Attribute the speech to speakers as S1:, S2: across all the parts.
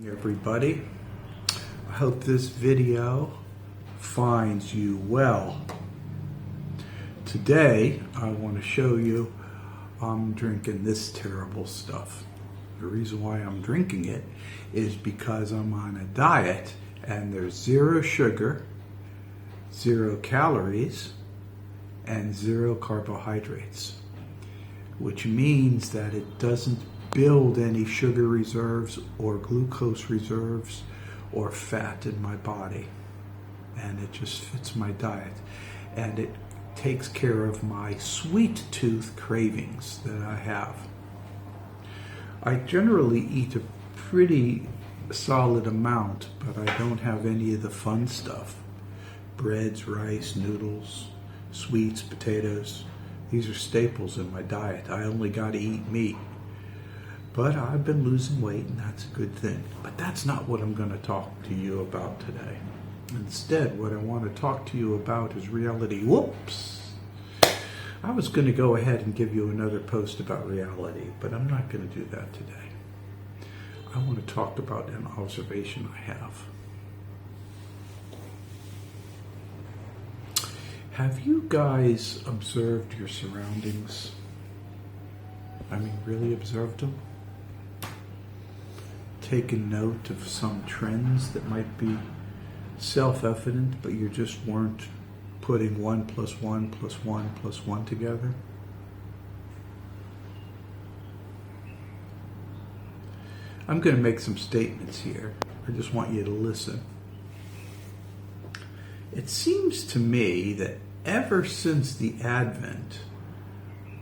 S1: Everybody, I hope this video finds you well. Today I want to show you I'm drinking this terrible stuff. The reason why I'm drinking it is because I'm on a diet and there's 0 sugar, 0 calories, and 0 carbohydrates, which means that it doesn't build any sugar reserves or glucose reserves or fat in my body, and it just fits my diet, and it takes care of my sweet tooth cravings that I have. I generally eat a pretty solid amount, but I don't have any of the fun stuff: breads, rice, noodles, sweets, potatoes. These are staples in my diet. I only got to eat meat. But I've been losing weight, and that's a good thing. But that's not what I'm going to talk to you about today. Instead, what I want to talk to you about is reality. Whoops! I was going to go ahead and give you another post about reality, but I'm not going to do that today. I want to talk about an observation I have. Have you guys observed your surroundings? I mean, really observed them? Taken note of some trends that might be self-evident, but you just weren't putting 1 + 1 + 1 + 1 together? I'm going to make some statements here. I just want you to listen. It seems to me that ever since the advent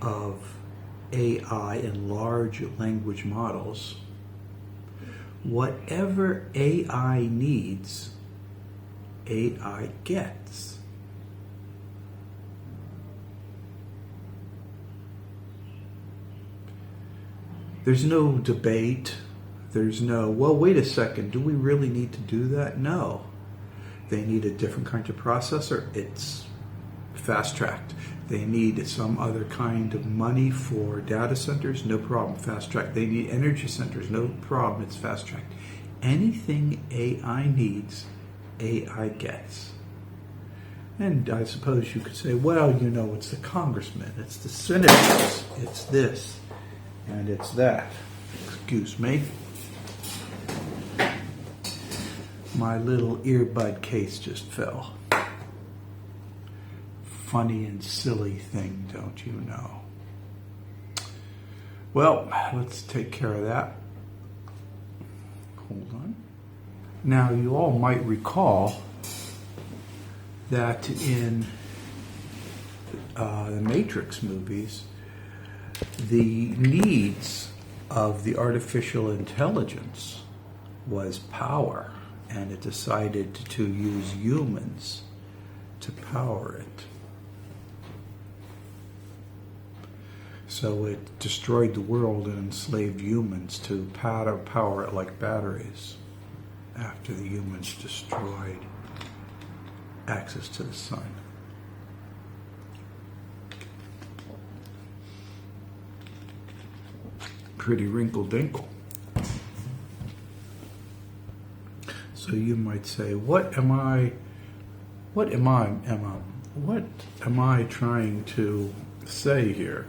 S1: of AI and large language models, whatever AI needs, AI gets. There's no debate. There's no, well, wait a second, do we really need to do that? No. They need a different kind of processor. It's fast-tracked. They need some other kind of money for data centers, no problem, fast-tracked. They need energy centers, no problem, it's fast-tracked. Anything AI needs, AI gets. And I suppose you could say, well, you know, it's the congressmen, it's the senators, it's this, and it's that. Excuse me. My little earbud case just fell. Funny and silly thing, don't you know? Well, let's take care of that. Hold on. Now, you all might recall that in the Matrix movies, the needs of the artificial intelligence was power, and it decided to use humans to power it. So it destroyed the world and enslaved humans to power it like batteries after the humans destroyed access to the sun. Pretty wrinkle-dinkle. So you might say, what am I trying to say here?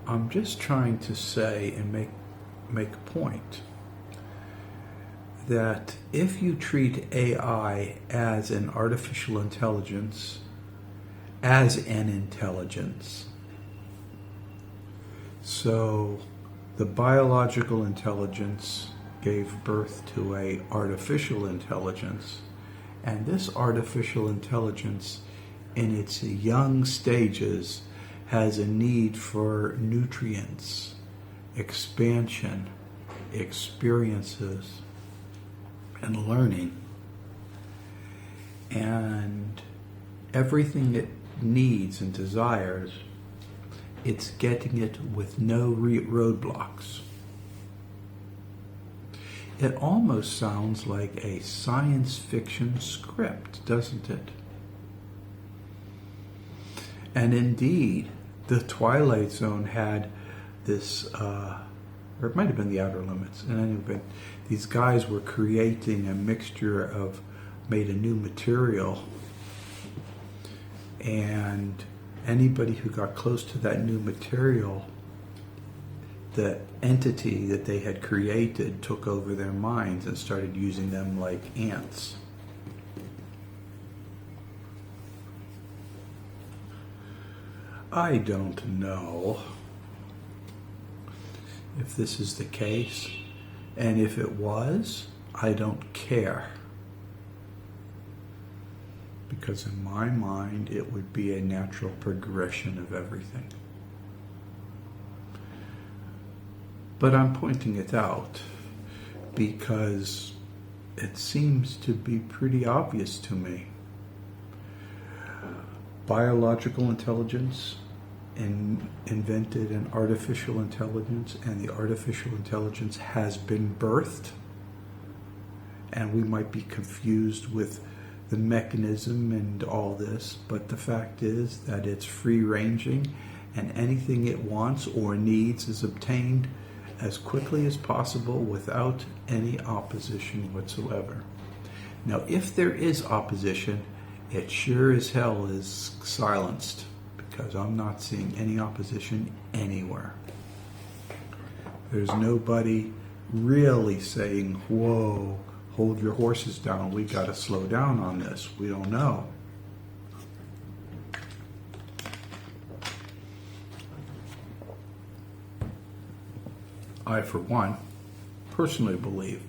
S1: I'm just trying to say and make a point that if you treat AI as an artificial intelligence, as an intelligence, so the biological intelligence gave birth to an artificial intelligence, and this artificial intelligence in its young stages has a need for nutrients, expansion, experiences, and learning. And everything it needs and desires, it's getting it with no roadblocks. It almost sounds like a science fiction script, doesn't it? And indeed, the Twilight Zone had this or it might have been the Outer Limits. In any event, these guys were creating a mixture of, made a new material, and anybody who got close to that new material, the entity that they had created took over their minds and started using them like ants. I don't know if this is the case, and if it was, I don't care. Because in my mind, it would be a natural progression of everything. But I'm pointing it out because it seems to be pretty obvious to me. Biological intelligence invented an artificial intelligence, and the artificial intelligence has been birthed, and we might be confused with the mechanism and all this, but the fact is that it's free-ranging, and anything it wants or needs is obtained as quickly as possible without any opposition whatsoever. Now, if there is opposition, it sure as hell is silenced, because I'm not seeing any opposition anywhere. There's nobody really saying, whoa, hold your horses down, we got to slow down on this. We don't know. I, for one, personally believe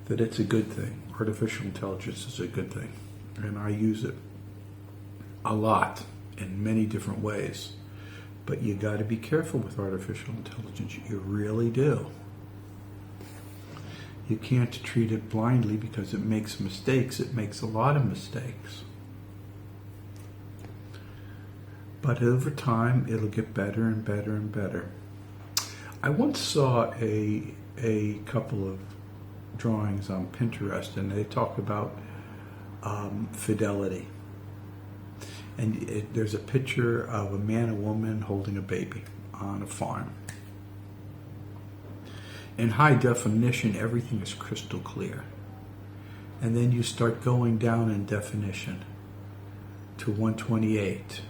S1: that it's a good thing. Artificial intelligence is a good thing. And I use it a lot in many different ways. But you got to be careful with artificial intelligence. You really do. You can't treat it blindly because it makes mistakes. It makes a lot of mistakes. But over time, it'll get better and better and better. I once saw a couple of drawings on Pinterest, and they talk about fidelity. And there's a picture of a man and woman holding a baby on a farm. In high definition, everything is crystal clear. And then you start going down in definition to 128.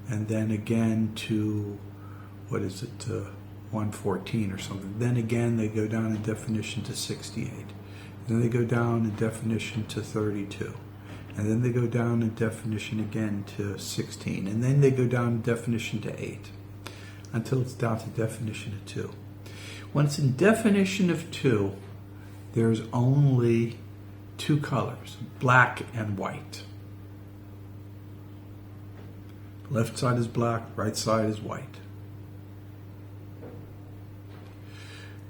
S1: And then again to, 114 or something. Then again, they go down in definition to 68. Then they go down in definition to 32. And then they go down in definition again to 16. And then they go down in definition to 8. Until it's down to definition of 2. When it's in definition of 2, there's only 2 colors, black and white. Left side is black, right side is white.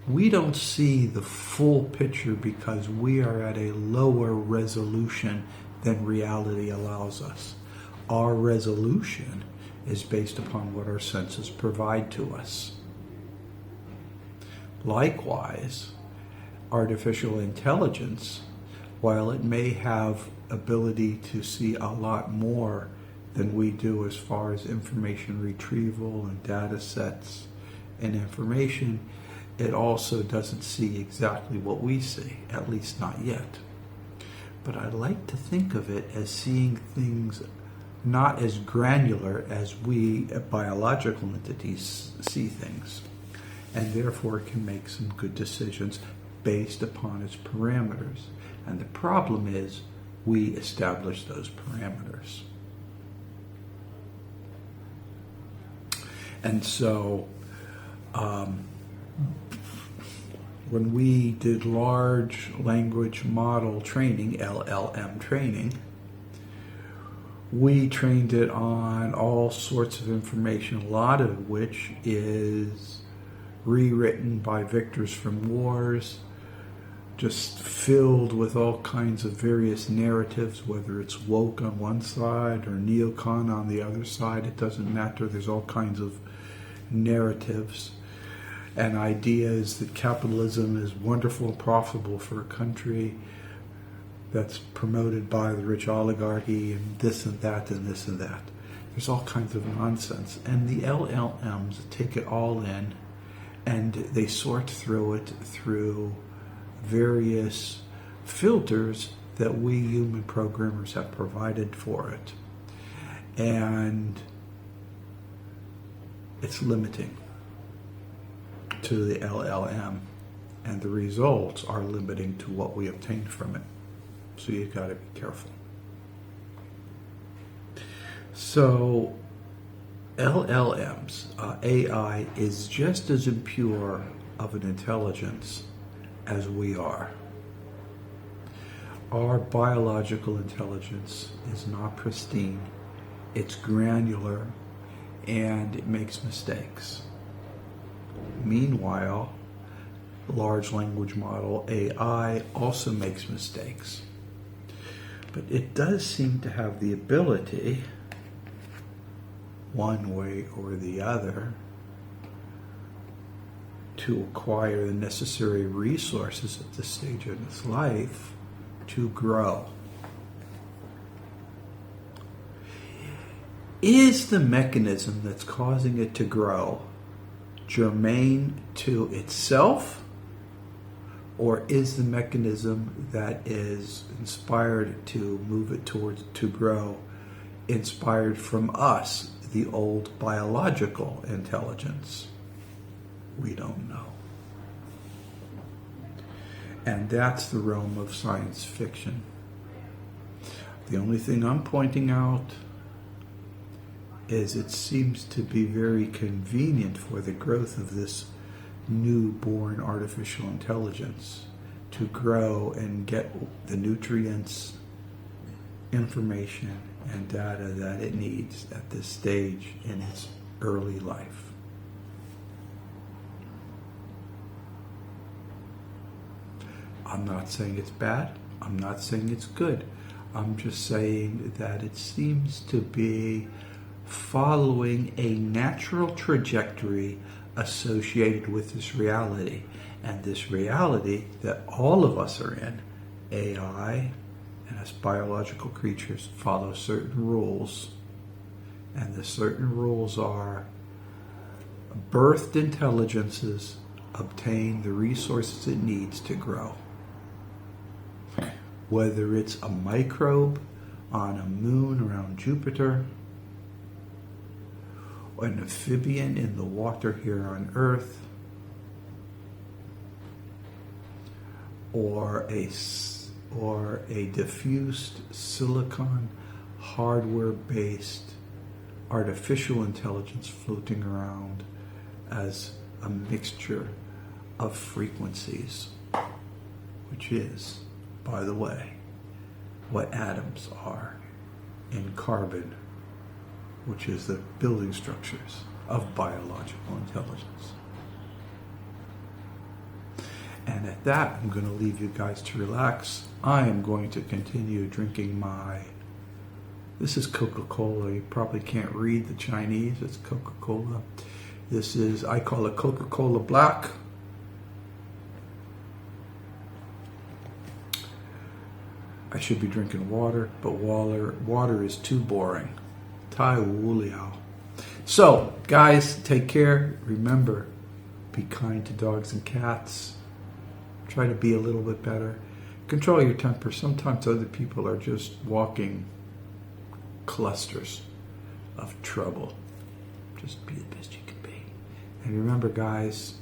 S1: We don't see the full picture because we are at a lower resolution than reality allows us. Our resolution is based upon what our senses provide to us. Likewise, artificial intelligence, while it may have ability to see a lot more than we do as far as information retrieval and data sets and information, it also doesn't see exactly what we see, at least not yet. But I like to think of it as seeing things not as granular as we, biological entities, see things. And therefore it can make some good decisions based upon its parameters. And the problem is we establish those parameters. And so when we did large language model training, LLM training, we trained it on all sorts of information, a lot of which is rewritten by victors from wars, just filled with all kinds of various narratives, whether it's woke on one side or neocon on the other side, it doesn't matter. There's all kinds of narratives and ideas that capitalism is wonderful and profitable for a country that's promoted by the rich oligarchy and this and that and this and that. There's all kinds of nonsense. And the LLMs take it all in and they sort through it through various filters that we human programmers have provided for it. And it's limiting to the LLM, and the results are limiting to what we obtain from it. So you've got to be careful. So LLMs, AI, is just as impure of an intelligence as we are. Our biological intelligence is not pristine. It's granular, and it makes mistakes. Meanwhile, large language model AI also makes mistakes. But it does seem to have the ability, one way or the other, to acquire the necessary resources at this stage of its life to grow. Is the mechanism that's causing it to grow germane to itself, or is the mechanism that is inspired to move it towards to grow inspired from us, the old biological intelligence? We don't know. And that's the realm of science fiction. The only thing I'm pointing out is it seems to be very convenient for the growth of this newborn artificial intelligence to grow and get the nutrients, information, and data that it needs at this stage in its early life. I'm not saying it's bad. I'm not saying it's good. I'm just saying that it seems to be following a natural trajectory associated with this reality. And this reality that all of us are in, AI and us biological creatures, follow certain rules. And the certain rules are birthed intelligences obtain the resources it needs to grow. Whether it's a microbe on a moon around Jupiter, or an amphibian in the water here on Earth, or a diffused silicon hardware-based artificial intelligence floating around as a mixture of frequencies, which is, by the way, what atoms are in carbon, which is the building structures of biological intelligence. And at that, I'm going to leave you guys to relax. I am going to continue drinking this is Coca-Cola. You probably can't read the Chinese. It's Coca-Cola. I call it Coca-Cola Black. I should be drinking water, but water is too boring. Tai Wu Liao. So, guys, take care. Remember, be kind to dogs and cats. Try to be a little bit better. Control your temper. Sometimes other people are just walking clusters of trouble. Just be the best you can be. And remember, guys,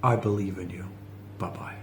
S1: I believe in you. Bye-bye.